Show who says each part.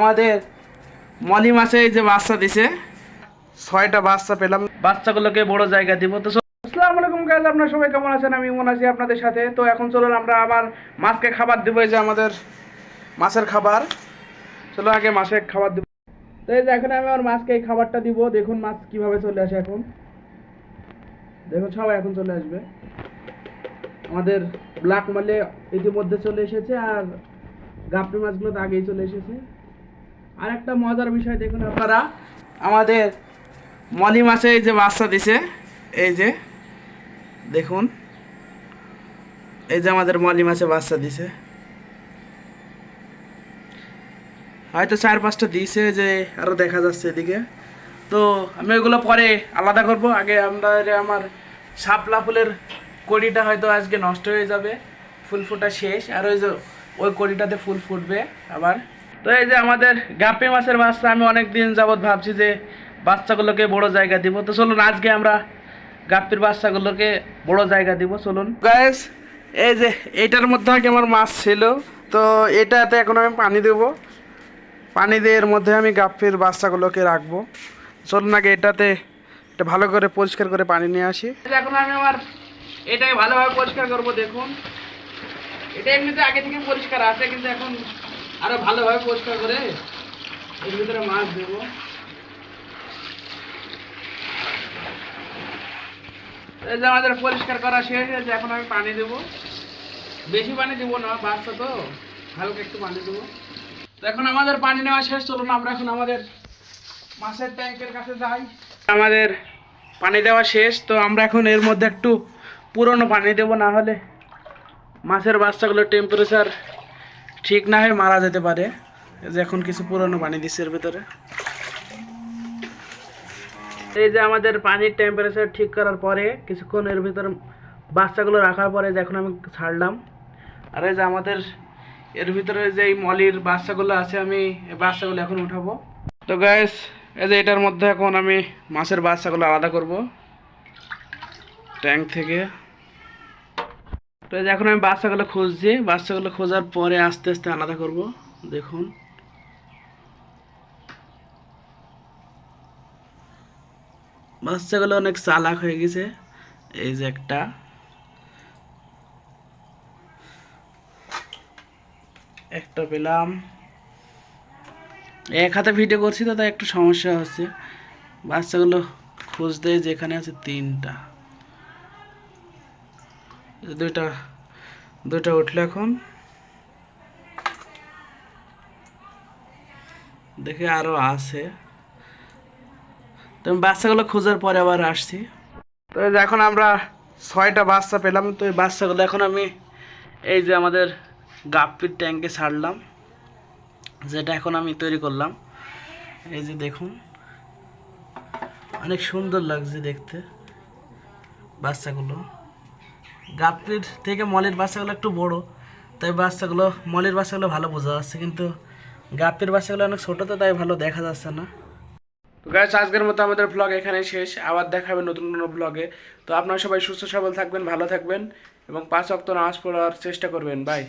Speaker 1: আমাদের মলি মাছে এই যে বাচ্চা দিছে, 6টা বাচ্চা পেলাম। বাচ্চাগুলোকে বড় জায়গা দিব। তো আসসালামু আলাইকুম গাইস, আপনারা সবাই কেমন আছেন? আমি ইমন আছি আপনাদের সাথে। তো এখন চলুন আমরা আবার মাছকে খাবার দিব। এই যে আমাদের মাছের খাবার, চলো আগে মাছে খাবার দিব। তো এই যে এখন আমি আমার মাছকে এই খাবারটা দিব। দেখুন মাছ কিভাবে চলে আসে। এখন দেখুন সবাই এখন চলে আসবে। আমাদের ব্ল্যাক মালে ইতিমধ্যে চলে এসেছে, আর গাপ্পি মাছগুলো তো আগেই চলে এসেছে। আর একটা মজার বিষয় দেখুন আপনারা, আমাদের মলি মাছে এই যে বাচ্চা দিছে, এই যে দেখুন, এই যে আমাদের মলি মাছে বাচ্চা দিছে। হয়তো 4-5টা দিয়েছে, যে আরও দেখা যাচ্ছে এদিকে। তো আমি ওইগুলো পরে আলাদা করব। আগে আমার শাপলা ফুলের কড়িটা হয়তো আজকে নষ্ট হয়ে যাবে, ফুল ফোটা শেষ, আর ওই যে ওই কড়িটাতে ফুল ফুটবে আবার। তো এই যে আমাদের গাপ্পি মাছের বাচ্চা, আমি অনেক দিন যাবৎ ভাবছি যে বাচ্চাগুলোকে বড় জায়গা দিব। তো চলুন আজকে আমরা গাপ্পির বাচ্চাগুলোকে বড় জায়গা দিব। চলুন গাইস, এই যে এইটার মধ্যে আগে আমার মাছ ছিল, তো এটাতে এখন আমি পানি দেবো। পানি দিয়ে এর মধ্যে আমি গাপ্পির বাচ্চাগুলোকে রাখবো। চলুন আগে এটাতে এটা ভালো করে পরিষ্কার করে পানি নিয়ে আসি। এখন আমি আমার এটাকে ভালোভাবে পরিষ্কার করবো। দেখুন এটা এমনিতে আগে থেকে পরিষ্কার আছে, কিন্তু এখন আরো ভালোভাবে পরিষ্কার করে এর ভিতরে মাছ দেবো। এই যে আমাদের পরিষ্কার করা শেষ হয়েছে, এখন আমি পানি দেবো। বেশি পানি দেবো না, বাচ্চা তো, হালকা একটু পানি দেবো। তো এখন আমাদের পানি নেওয়া শেষ। চলুন আমরা এখন আমাদের মাছের ট্যাঙ্কের কাছে যাই। আমাদের পানি দেওয়া শেষ, তো আমরা এখন এর মধ্যে একটু পুরনো পানি দেবো, না হলে মাছের বাচ্চাগুলোর টেম্পারেচার ঠিক না হয়ে মারা যেতে পারে। এই যে এখন কিছু পুরনো পানি দিচ্ছে এর ভিতরে। এই যে আমাদের পানির টেম্পারেচার ঠিক করার পরে কিছুক্ষণ এর ভিতরে বাচ্চাগুলো রাখার পরে যে এখন আমি ছাড়লাম। আর এই যে আমাদের এর ভিতরে যে এই মলির বাচ্চাগুলো আছে, আমি এই বাচ্চাগুলো এখন উঠাবো। তো গাইস, এই যে এটার মধ্যে এখন আমি মাছের বাচ্চাগুলো আলাদা করব ট্যাঙ্ক থেকে। তো এই যে এখন আমি বাচ্চাগুলো খুঁজছি, বাচ্চাগুলো খোঁজার পরে আস্তে আস্তে আলাদা করব। দেখুন বাচ্চাগুলো অনেক চালাক হয়ে গেছে। এই যে একটা পেলাম। এক হাতে ভিডিও করছি তো, তাই একটু সমস্যা হচ্ছে। বাচ্চাগুলো খুঁজতে যেখানে আছে 3টা, দুইটা উঠলো। এখন দেখে আরো আছে, তো আমি বাচ্চাগুলো খোঁজার পরে আবার আসছি। তো এই যে এখন আমরা 6টা বাচ্চা পেলাম। তো এই বাচ্চাগুলো এখন আমি এই যে আমাদের গাপ্পির ট্যাঙ্কে ছাড়লাম, যেটা এখন আমি তৈরি করলাম। এই যে দেখুন অনেক সুন্দর লাগছে দেখতে বাচ্চাগুলো। গাপ্পির থেকে মলির বাচ্চাগুলো একটু বড়, তাই মলির বাচ্চাগুলো ভালো বোঝা যাচ্ছে, কিন্তু গাপ্পির বাচ্চাগুলো অনেক ছোটো, তো তাই ভালো দেখা যাচ্ছে না। তো গাইস, আজকের মতো আমাদের ব্লগ এখানেই শেষ। আবার দেখা হবে নতুন কোনো ব্লগে। তো আপনারা সবাই সুস্থ সবল থাকবেন, ভালো থাকবেন এবং 5 ওয়াক্ত নামাজ পড়ার চেষ্টা করবেন। বাই।